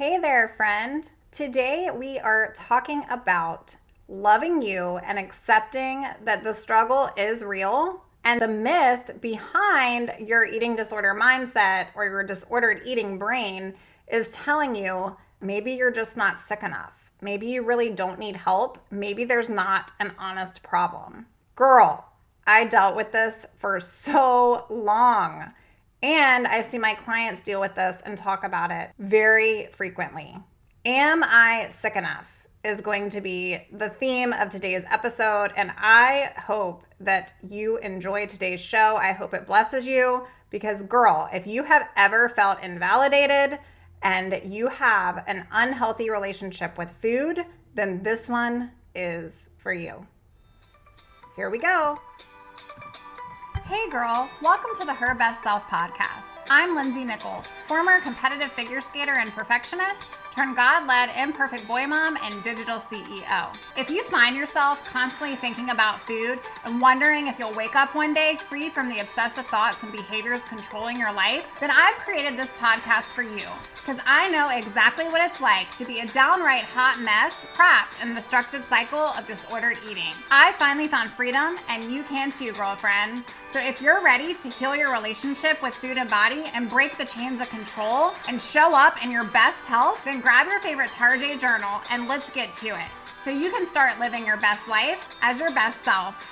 Hey there, friend. Today we are talking about loving you and accepting that the struggle is real and the myth behind your eating disorder mindset or your disordered eating brain is telling you maybe you're just not sick enough. Maybe you really don't need help. Maybe there's not an honest problem. Girl, I dealt with this for so long. And I see my clients deal with this and talk about it very frequently. Am I sick enough is going to be the theme of today's episode. And I hope that you enjoy today's show. I hope it blesses you because, girl, if you have ever felt invalidated and you have an unhealthy relationship with food, then this one is for you. Here we go. Hey girl, welcome to the Her Best Self podcast. I'm Lindsay Nickel, former competitive figure skater and perfectionist, turned God-led imperfect boy mom and digital CEO. If you find yourself constantly thinking about food and wondering if you'll wake up one day free from the obsessive thoughts and behaviors controlling your life, then I've created this podcast for you. Because I know exactly what it's like to be a downright hot mess, trapped in a destructive cycle of disordered eating. I finally found freedom, and you can too, girlfriend. So if you're ready to heal your relationship with food and body and break the chains of control and show up in your best health, then grab your favorite Tarjay journal and let's get to it. So you can start living your best life as your best self.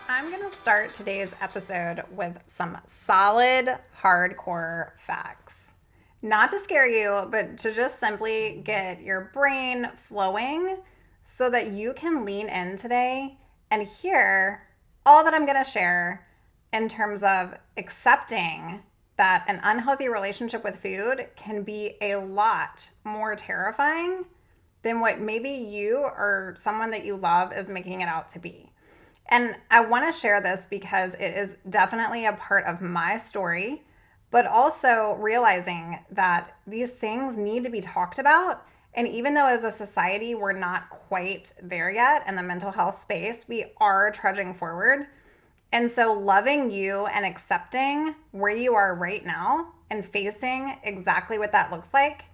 I'm going to start today's episode with some solid, hardcore facts. Not to scare you, but to just simply get your brain flowing so that you can lean in today and hear all that I'm going to share in terms of accepting that an unhealthy relationship with food can be a lot more terrifying than what maybe you or someone that you love is making it out to be. And I want to share this because it is definitely a part of my story, but also realizing that these things need to be talked about. And even though as a society, we're not quite there yet in the mental health space, we are trudging forward. And so loving you and accepting where you are right now and facing exactly what that looks like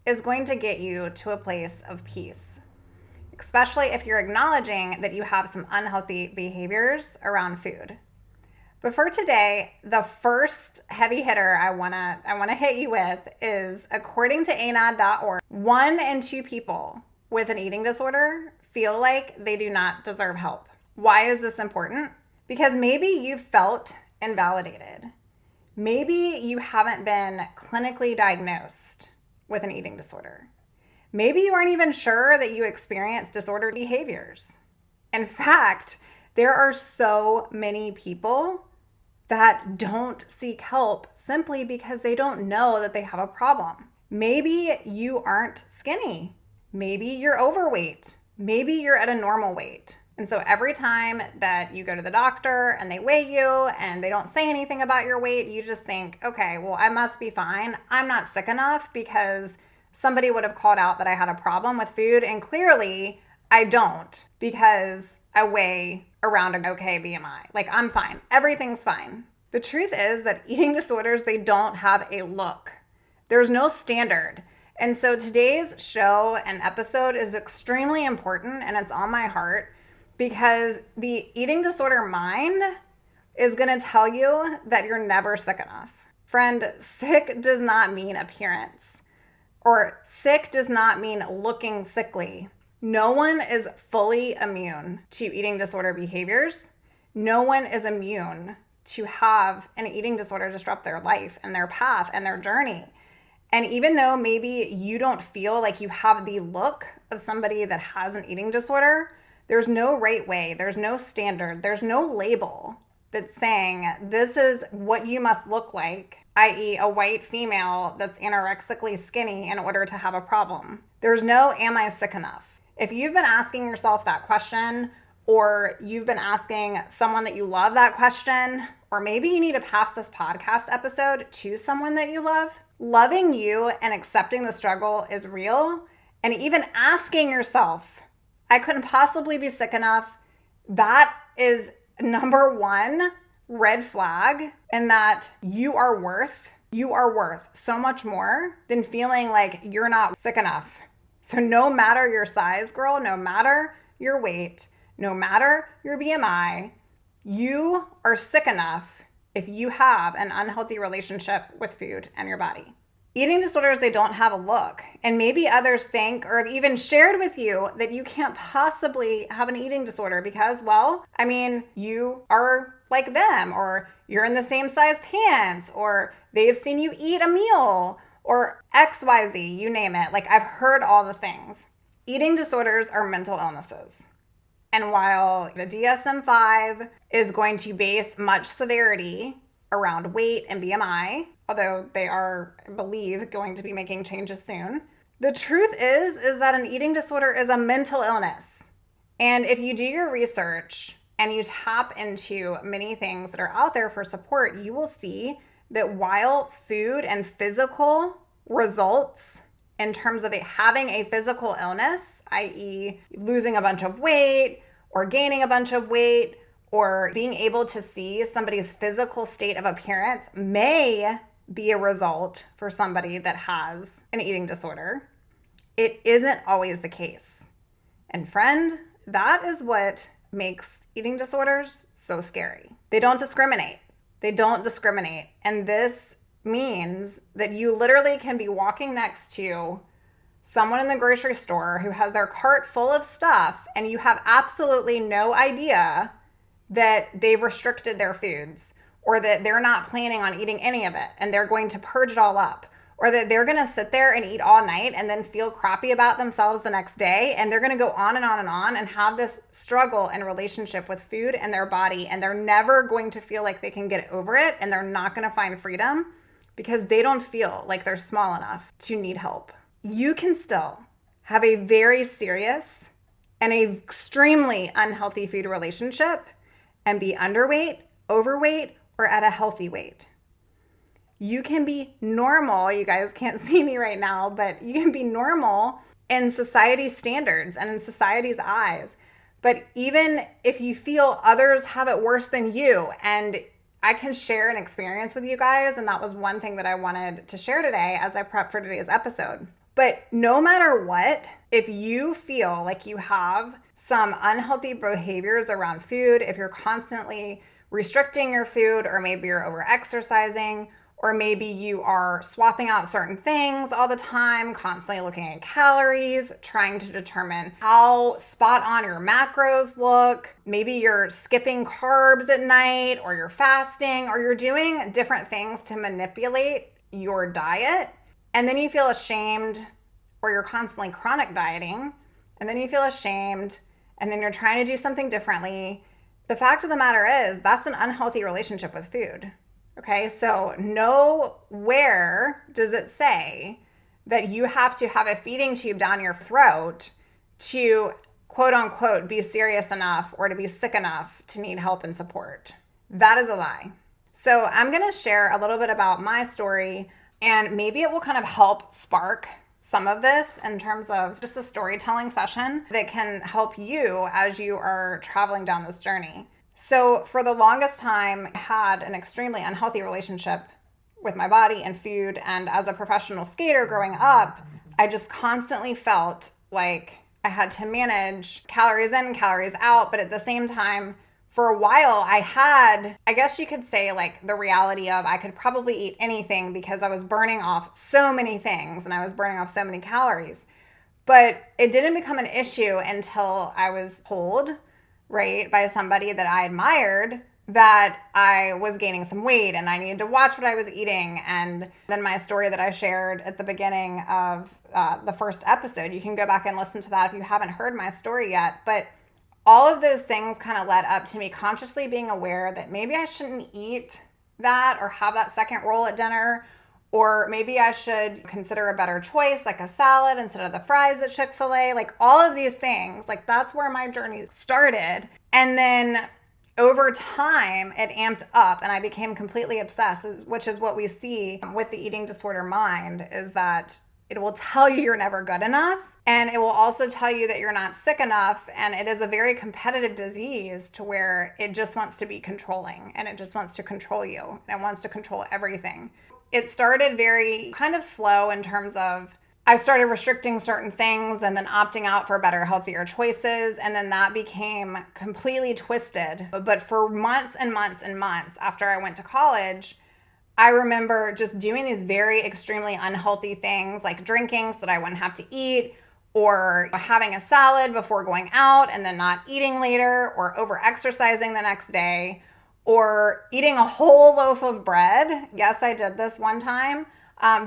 is going to get you to a place of peace. Especially if you're acknowledging that you have some unhealthy behaviors around food. But for today, the first heavy hitter I wanna hit you with is, according to ANOD.org, 1 in 2 people with an eating disorder feel like they do not deserve help. Why is this important? Because maybe you've felt invalidated. Maybe you haven't been clinically diagnosed with an eating disorder. Maybe you aren't even sure that you experience disordered behaviors. In fact, there are so many people that don't seek help simply because they don't know that they have a problem. Maybe you aren't skinny. Maybe you're overweight. Maybe you're at a normal weight. And so every time that you go to the doctor and they weigh you and they don't say anything about your weight, you just think, okay, well, I must be fine. I'm not sick enough because somebody would have called out that I had a problem with food, and clearly I don't because I weigh around an okay BMI. Like, I'm fine. Everything's fine. The truth is that eating disorders, they don't have a look. There's no standard. And so today's show and episode is extremely important, and it's on my heart because the eating disorder mind is going to tell you that you're never sick enough. Friend, sick does not mean appearance. Or sick does not mean looking sickly. No one is fully immune to eating disorder behaviors. No one is immune to have an eating disorder disrupt their life and their path and their journey. And even though maybe you don't feel like you have the look of somebody that has an eating disorder, there's no right way, there's no standard, there's no label that's saying this is what you must look like, i.e. a white female that's anorexically skinny in order to have a problem. There's no, am I sick enough? If you've been asking yourself that question, or you've been asking someone that you love that question, or maybe you need to pass this podcast episode to someone that you love, loving you and accepting the struggle is real. And even asking yourself, I couldn't possibly be sick enough, that is number one red flag, and that you are worth so much more than feeling like you're not sick enough. So no matter your size, girl, no matter your weight, no matter your BMI, you are sick enough if you have an unhealthy relationship with food and your body. Eating disorders, they don't have a look. And maybe others think or have even shared with you that you can't possibly have an eating disorder because, well, I mean, you are like them, or you're in the same size pants, or they've seen you eat a meal, or XYZ, you name it. Like, I've heard all the things. Eating disorders are mental illnesses. And while the DSM-5 is going to base much severity around weight and BMI, although they are, I believe, going to be making changes soon, the truth is that an eating disorder is a mental illness. And if you do your research and you tap into many things that are out there for support, you will see that while food and physical results in terms of having a physical illness, i.e. losing a bunch of weight or gaining a bunch of weight or being able to see somebody's physical state of appearance may be a result for somebody that has an eating disorder, it isn't always the case. And friend, that is what makes eating disorders so scary. They don't discriminate. And this means that you literally can be walking next to someone in the grocery store who has their cart full of stuff and you have absolutely no idea that they've restricted their foods, or that they're not planning on eating any of it and they're going to purge it all up, or that they're going to sit there and eat all night and then feel crappy about themselves the next day, and they're going to go on and on and on and have this struggle and relationship with food and their body, and they're never going to feel like they can get over it, and they're not going to find freedom because they don't feel like they're small enough to need help. You can still have a very serious and a extremely unhealthy food relationship and be underweight, overweight, or at a healthy weight. You can be normal. You guys can't see me right now, but you can be normal in society's standards and in society's eyes. But even if you feel others have it worse than you, and I can share an experience with you guys, and that was one thing that I wanted to share today as I prep for today's episode. But no matter what, if you feel like you have some unhealthy behaviors around food, if you're constantly restricting your food, or maybe you're over-exercising, or maybe you are swapping out certain things all the time, constantly looking at calories, trying to determine how spot on your macros look, maybe you're skipping carbs at night, or you're fasting, or you're doing different things to manipulate your diet, and then you feel ashamed, or you're constantly chronic dieting, and then you feel ashamed, and then you're trying to do something differently. The fact of the matter is that's an unhealthy relationship with food. Okay, so nowhere does it say that you have to have a feeding tube down your throat to quote unquote be serious enough or to be sick enough to need help and support. That is a lie. So I'm going to share a little bit about my story, and maybe it will kind of help spark some of this in terms of just a storytelling session that can help you as you are traveling down this journey. So for the longest time, I had an extremely unhealthy relationship with my body and food. And as a professional skater growing up, I just constantly felt like I had to manage calories in, calories out. But at the same time, for a while, I had, I guess you could say, like the reality of I could probably eat anything because I was burning off so many things and I was burning off so many calories. But it didn't become an issue until I was told, right, by somebody that I admired that I was gaining some weight and I needed to watch what I was eating. And then my story that I shared at the beginning of the first episode, you can go back and listen to that if you haven't heard my story yet. But all of those things kind of led up to me consciously being aware that maybe I shouldn't eat that or have that second roll at dinner, or maybe I should consider a better choice like a salad instead of the fries at Chick-fil-A. Like all of these things, like that's where my journey started. And then over time, it amped up and I became completely obsessed, which is what we see with the eating disorder mind, is that it will tell you you're never good enough. And it will also tell you that you're not sick enough. And it is a very competitive disease to where it just wants to be controlling, and it just wants to control you, and it wants to control everything. It started very kind of slow in terms of I started restricting certain things and then opting out for better, healthier choices. And then that became completely twisted. But for months and months and months after I went to college, I remember just doing these very extremely unhealthy things like drinking so that I wouldn't have to eat, or having a salad before going out and then not eating later, or over exercising the next day, or eating a whole loaf of bread. Yes, I did this one time.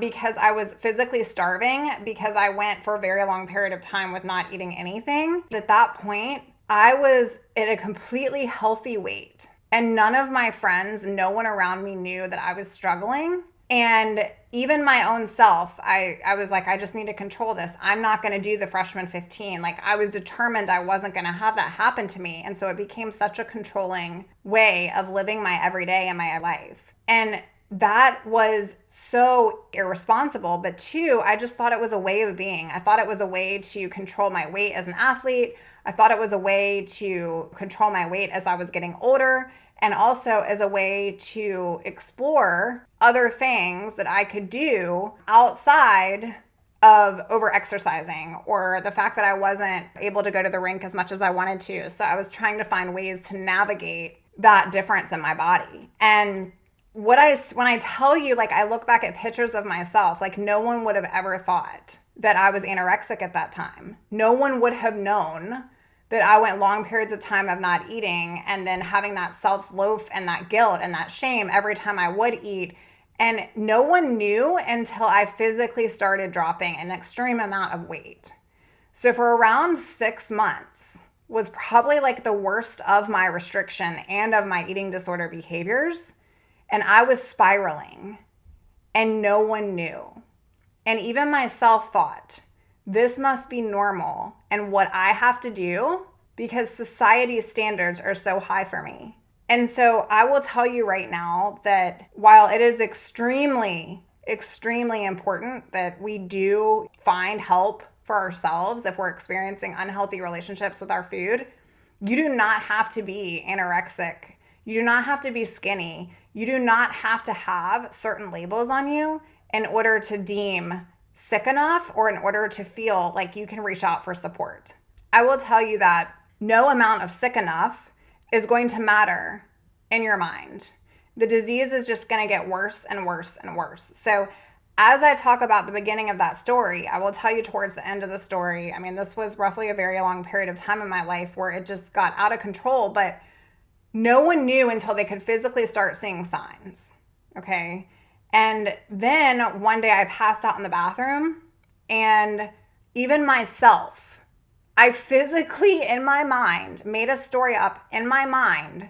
Because I was physically starving, because I went for a very long period of time with not eating anything. At that point, I was at a completely healthy weight. And none of my friends, no one around me knew that I was struggling. And even my own self, I was like, I just need to control this. I'm not going to do the freshman 15. Like, I was determined I wasn't going to have that happen to me. And so it became such a controlling way of living my everyday and my life. And that was so irresponsible. But two, I just thought it was a way of being. I thought it was a way to control my weight as an athlete. I thought it was a way to control my weight as I was getting older, and also as a way to explore other things that I could do outside of over exercising, or the fact that I wasn't able to go to the rink as much as I wanted to. So I was trying to find ways to navigate that difference in my body. And when I tell you, like, I look back at pictures of myself, like, no one would have ever thought that I was anorexic at that time. No one would have known that I went long periods of time of not eating and then having that self-loath and that guilt and that shame every time I would eat. And no one knew until I physically started dropping an extreme amount of weight. So for around 6 months was probably like the worst of my restriction and of my eating disorder behaviors. And I was spiraling, and no one knew. And even myself thought, this must be normal and what I have to do because society's standards are so high for me. And so I will tell you right now that while it is extremely, extremely important that we do find help for ourselves if we're experiencing unhealthy relationships with our food, you do not have to be anorexic. You do not have to be skinny. You do not have to have certain labels on you in order to deem sick enough or in order to feel like you can reach out for support. I will tell you that no amount of sick enough is going to matter in your mind. The disease is just going to get worse and worse and worse. So as I talk about the beginning of that story, I will tell you towards the end of the story, I mean, this was roughly a very long period of time in my life where it just got out of control, but no one knew until they could physically start seeing signs, okay? And then one day I passed out in the bathroom, and even myself, I physically in my mind made a story up in my mind,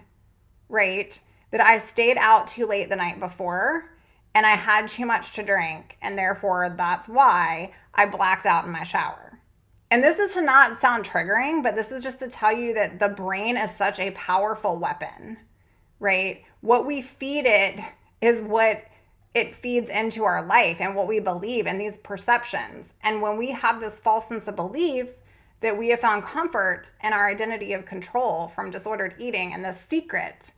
right, that I stayed out too late the night before and I had too much to drink, and therefore that's why I blacked out in my shower. And this is to not sound triggering, but this is just to tell you that the brain is such a powerful weapon, right? What we feed it is what it feeds into our life and what we believe and these perceptions. And when we have this false sense of belief that we have found comfort in our identity of control from disordered eating and the secret,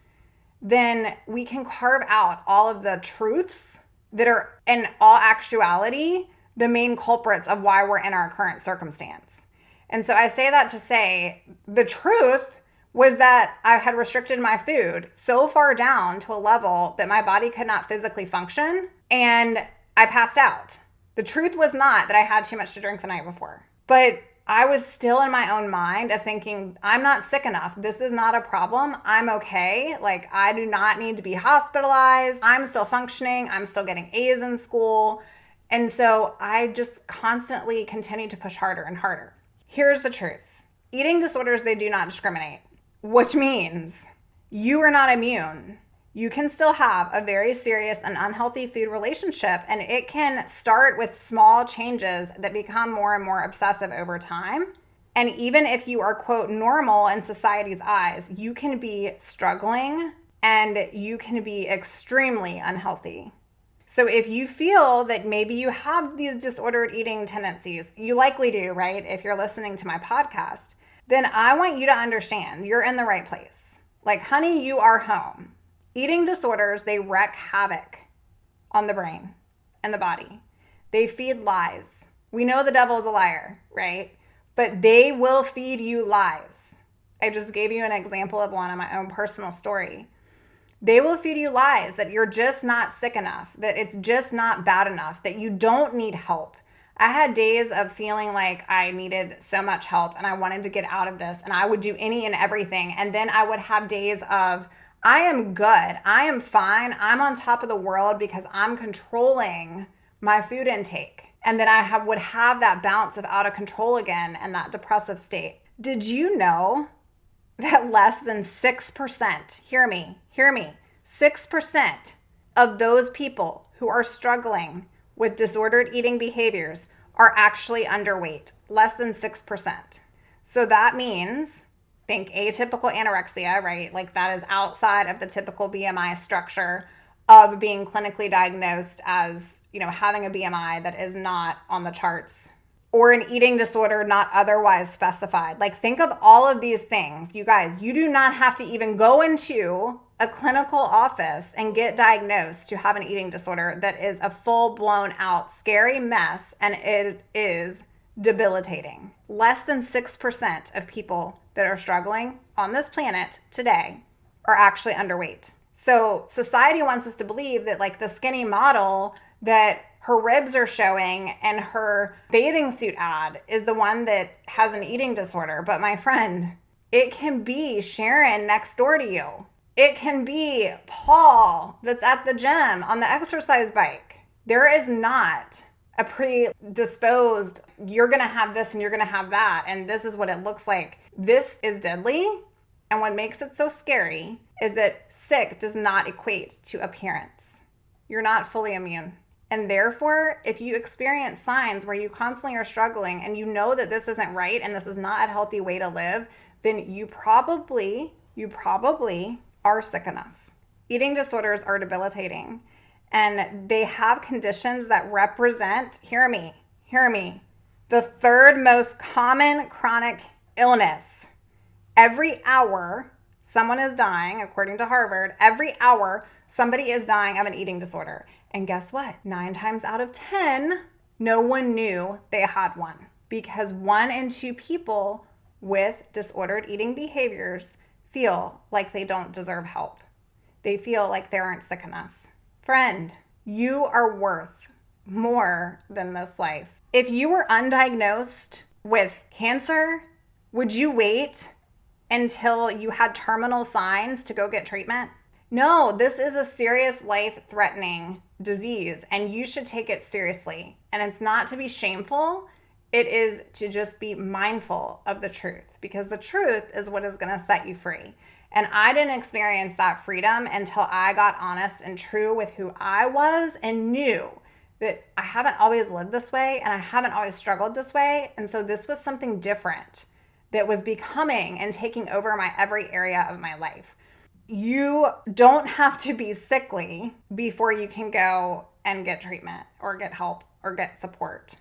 then we can carve out all of the truths that are in all actuality the main culprits of why we're in our current circumstance. And so I say that to say the truth was that I had restricted my food so far down to a level that my body could not physically function, and I passed out. The truth was not that I had too much to drink the night before, but I was still in my own mind of thinking, I'm not sick enough. This is not a problem. I'm okay. Like, I do not need to be hospitalized. I'm still functioning. I'm still getting A's in school. And so I just constantly continued to push harder and harder. Here's the truth. Eating disorders, they do not discriminate, which means you are not immune. You can still have a very serious and unhealthy food relationship, and it can start with small changes that become more and more obsessive over time. And even if you are, quote, normal in society's eyes, you can be struggling and you can be extremely unhealthy. So if you feel that maybe you have these disordered eating tendencies, you likely do, right? If you're listening to my podcast, then I want you to understand you're in the right place. Like, honey, you are home. Eating disorders, they wreak havoc on the brain and the body. They feed lies. We know the devil is a liar, right? But they will feed you lies. I just gave you an example of one in my own personal story. They will feed you lies that you're just not sick enough, that it's just not bad enough, that you don't need help. I had days of feeling like I needed so much help and I wanted to get out of this and I would do any and everything. And then I would have days of, I am good, I am fine, I'm on top of the world because I'm controlling my food intake. And then I would have that bounce of out of control again and that depressive state. Did you know that less than 6%, hear me, 6% of those people who are struggling with disordered eating behaviors are actually underweight? Less than 6%. So that means, think atypical anorexia, right? Like that is outside of the typical BMI structure of being clinically diagnosed as, having a BMI that is not on the charts, or an eating disorder not otherwise specified. Like, think of all of these things. You guys, you do not have to even go into a clinical office and get diagnosed to have an eating disorder that is a full blown out scary mess, and it is debilitating. Less than 6% of people that are struggling on this planet today are actually underweight. So society wants us to believe that like the skinny model that her ribs are showing and her bathing suit ad is the one that has an eating disorder. But my friend, it can be Sharon next door to you. It can be Paul that's at the gym on the exercise bike. There is not a predisposed, you're going to have this and you're going to have that, and this is what it looks like. This is deadly. And what makes it so scary is that sick does not equate to appearance. You're not fully immune. And therefore, if you experience signs where you constantly are struggling and you know that this isn't right and this is not a healthy way to live, then you probably are sick enough. Eating disorders are debilitating, and they have conditions that represent, hear me, the third most common chronic illness. Every hour, someone is dying, according to Harvard, every hour, somebody is dying of an eating disorder. And guess what? 9 times out of 10, no one knew they had one, because 1 in 2 people with disordered eating behaviors feel like they don't deserve help. They feel like they aren't sick enough. Friend, you are worth more than this life. If you were undiagnosed with cancer, would you wait until you had terminal signs to go get treatment? No, this is a serious life-threatening disease, and you should take it seriously. And it's not to be shameful. It is to just be mindful of the truth, because the truth is what is going to set you free. And I didn't experience that freedom until I got honest and true with who I was and knew that I haven't always lived this way and I haven't always struggled this way. And so this was something different that was becoming and taking over my every area of my life. You don't have to be sickly before you can go and get treatment or get help or get support,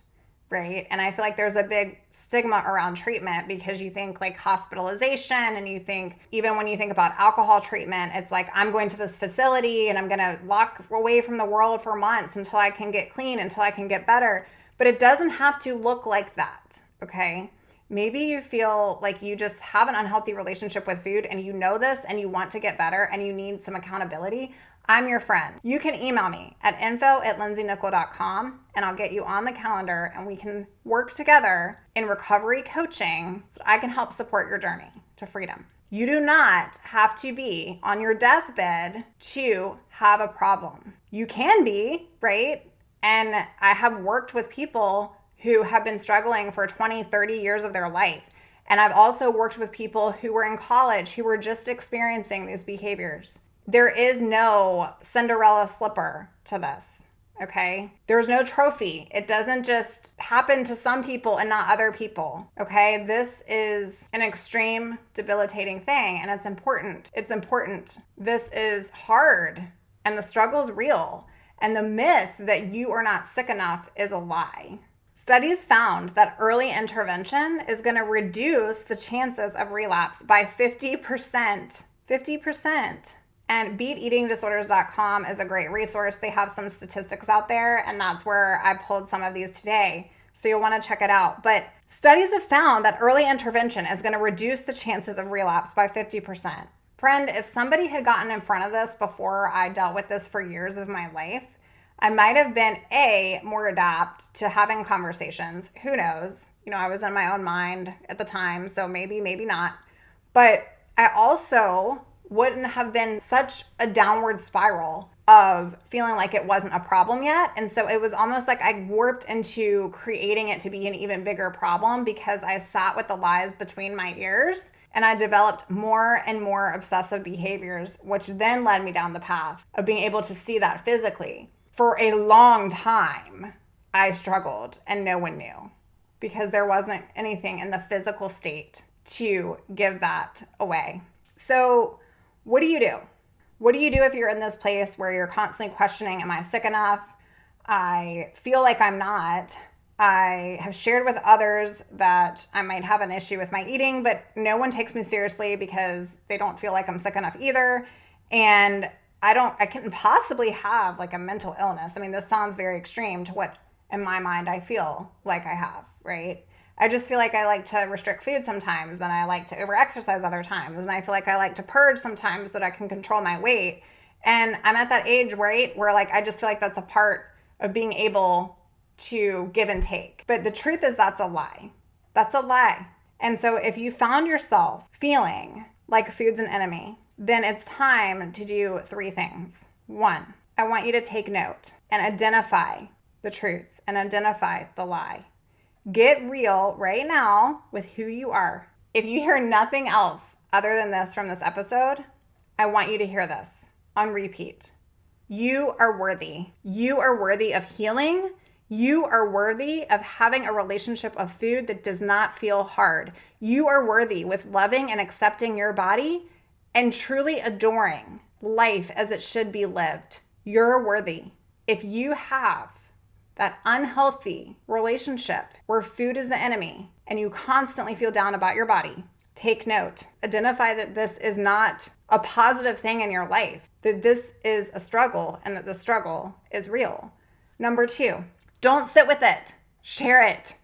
right? And I feel like there's a big stigma around treatment because you think like hospitalization, and you think, even when you think about alcohol treatment, it's like, I'm going to this facility and I'm going to lock away from the world for months until I can get clean, until I can get better. But it doesn't have to look like that, okay? Maybe you feel like you just have an unhealthy relationship with food and you know this and you want to get better and you need some accountability. I'm your friend. You can email me at info@lindsaynickel.com and I'll get you on the calendar and we can work together in recovery coaching so I can help support your journey to freedom. You do not have to be on your deathbed to have a problem. You can be, right? And I have worked with people who have been struggling for 20, 30 years of their life. And I've also worked with people who were in college who were just experiencing these behaviors. There is no Cinderella slipper to this, okay? There's no trophy. It doesn't just happen to some people and not other people, okay? This is an extreme, debilitating thing, and it's important. It's important. This is hard, and the struggle's real. And the myth that you are not sick enough is a lie. Studies found that early intervention is going to reduce the chances of relapse by 50%. 50%. And beateatingdisorders.com is a great resource. They have some statistics out there, and that's where I pulled some of these today. So you'll want to check it out. But studies have found that early intervention is going to reduce the chances of relapse by 50%. Friend, if somebody had gotten in front of this before I dealt with this for years of my life, I might have been more adept to having conversations. Who knows? I was in my own mind at the time, so maybe not. But I also wouldn't have been such a downward spiral of feeling like it wasn't a problem yet. And so it was almost like I warped into creating it to be an even bigger problem because I sat with the lies between my ears and I developed more and more obsessive behaviors, which then led me down the path of being able to see that physically. For a long time, I struggled and no one knew because there wasn't anything in the physical state to give that away. So what do you do? What do you do if you're in this place where you're constantly questioning, am I sick enough? I feel like I'm not. I have shared with others that I might have an issue with my eating, but no one takes me seriously because they don't feel like I'm sick enough either. And I couldn't possibly have like a mental illness. I mean, this sounds very extreme to what in my mind I feel like I have, right? I just feel like I like to restrict food sometimes, then I like to over-exercise other times, and I feel like I like to purge sometimes so that I can control my weight. And I'm at that age, right, where like I just feel like that's a part of being able to give and take. But the truth is that's a lie. That's a lie. And so if you found yourself feeling like food's an enemy, then it's time to do 3 things. 1, I want you to take note and identify the truth and identify the lie. Get real right now with who you are. If you hear nothing else other than this from this episode, I want you to hear this on repeat. You are worthy. You are worthy of healing. You are worthy of having a relationship of food that does not feel hard. You are worthy with loving and accepting your body and truly adoring life as it should be lived. You're worthy. If you have that unhealthy relationship where food is the enemy and you constantly feel down about your body, take note. Identify that this is not a positive thing in your life, that this is a struggle and that the struggle is real. Number 2, don't sit with it. Share it.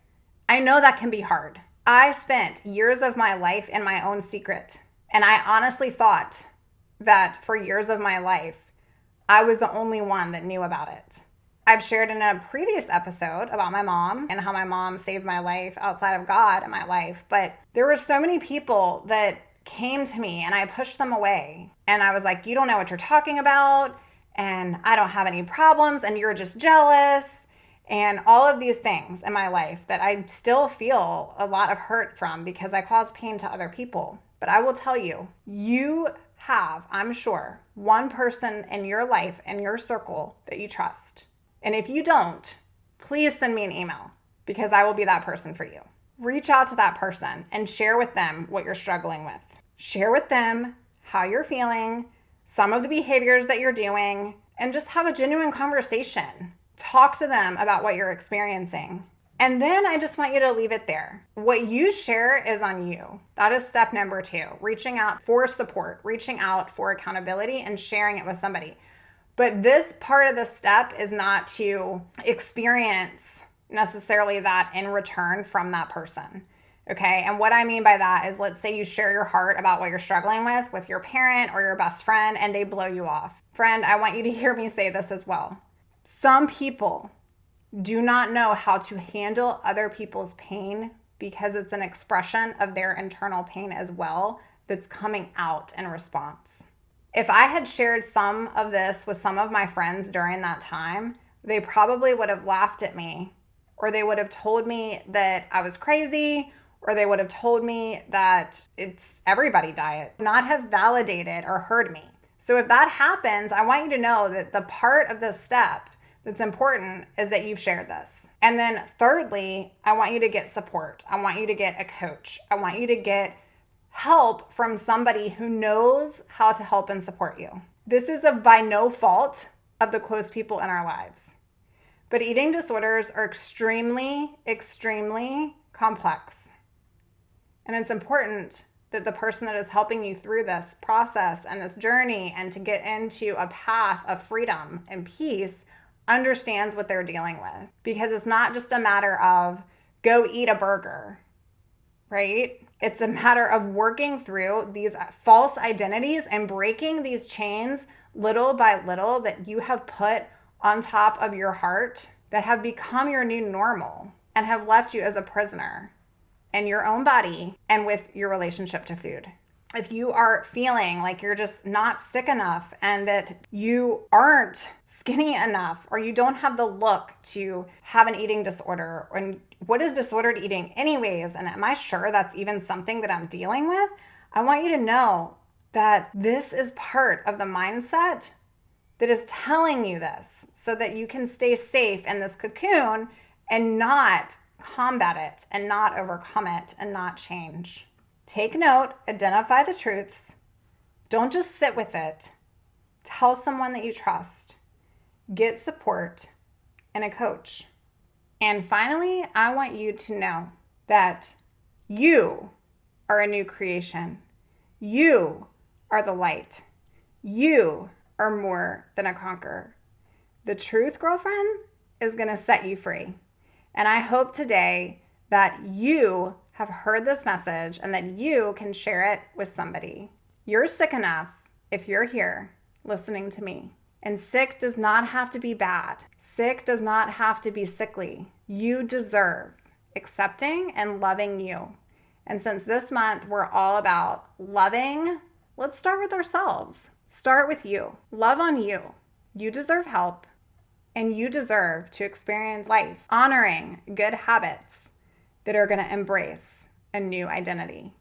I know that can be hard. I spent years of my life in my own secret, and I honestly thought that for years of my life, I was the only one that knew about it. I've shared in a previous episode about my mom and how my mom saved my life outside of God in my life. But there were so many people that came to me and I pushed them away. And I was like, you don't know what you're talking about. And I don't have any problems. And you're just jealous. And all of these things in my life that I still feel a lot of hurt from because I cause pain to other people. But I will tell you, you have, I'm sure, one person in your life and your circle that you trust. And if you don't, please send me an email because I will be that person for you. Reach out to that person and share with them what you're struggling with. Share with them how you're feeling, some of the behaviors that you're doing, and just have a genuine conversation. Talk to them about what you're experiencing. And then I just want you to leave it there. What you share is on you. That is step number 2, reaching out for support, reaching out for accountability and sharing it with somebody. But this part of the step is not to experience necessarily that in return from that person. Okay. And what I mean by that is, let's say you share your heart about what you're struggling with your parent or your best friend, and they blow you off. Friend, I want you to hear me say this as well. Some people do not know how to handle other people's pain because it's an expression of their internal pain as well that's coming out in response. If I had shared some of this with some of my friends during that time, they probably would have laughed at me, or they would have told me that I was crazy, or they would have told me that it's everybody diet, not have validated or heard me. So if that happens, I want you to know that the part of this step that's important is that you've shared this. And then thirdly, I want you to get support. I want you to get a coach. I want you to get help from somebody who knows how to help and support you. This is by no fault of the close people in our lives. But eating disorders are extremely, extremely complex. And it's important that the person that is helping you through this process and this journey and to get into a path of freedom and peace understands what they're dealing with. Because it's not just a matter of go eat a burger, right? It's a matter of working through these false identities and breaking these chains little by little that you have put on top of your heart that have become your new normal and have left you as a prisoner in your own body and with your relationship to food. If you are feeling like you're just not sick enough and that you aren't skinny enough or you don't have the look to have an eating disorder, and what is disordered eating anyways, and am I sure that's even something that I'm dealing with? I want you to know that this is part of the mindset that is telling you this so that you can stay safe in this cocoon and not combat it and not overcome it and not change. Take note, identify the truths. Don't just sit with it. Tell someone that you trust. Get support and a coach. And finally, I want you to know that you are a new creation. You are the light. You are more than a conqueror. The truth, girlfriend, is going to set you free. And I hope today that you have heard this message and that you can share it with somebody. You're sick enough if you're here listening to me. And sick does not have to be bad. Sick does not have to be sickly. You deserve accepting and loving you. And since this month we're all about loving, let's start with ourselves. Start with you. Love on you. You deserve help. And you deserve to experience life honoring good habits that are going to embrace a new identity.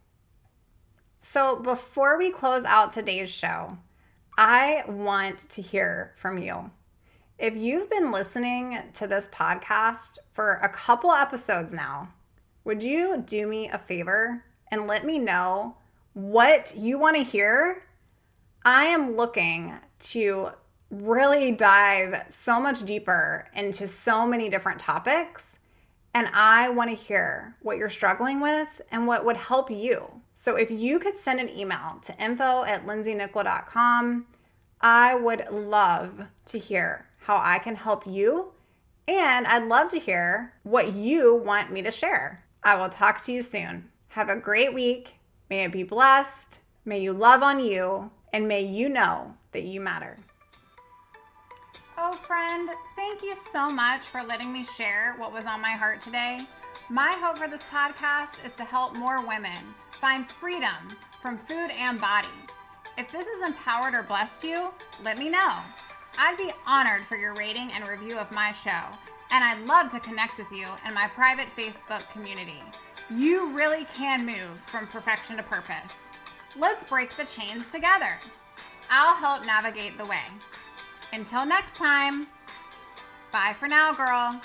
So before we close out today's show, I want to hear from you. If you've been listening to this podcast for a couple episodes now, would you do me a favor and let me know what you want to hear? I am looking to really dive so much deeper into so many different topics, and I want to hear what you're struggling with and what would help you. So if you could send an email to info@lindsaynickel.com, I would love to hear how I can help you, and I'd love to hear what you want me to share. I will talk to you soon. Have a great week. May it be blessed. May you love on you, and may you know that you matter. Oh, friend, thank you so much for letting me share what was on my heart today. My hope for this podcast is to help more women find freedom from food and body. If this has empowered or blessed you, let me know. I'd be honored for your rating and review of my show, and I'd love to connect with you in my private Facebook community. You really can move from perfection to purpose. Let's break the chains together. I'll help navigate the way. Until next time, bye for now, girl.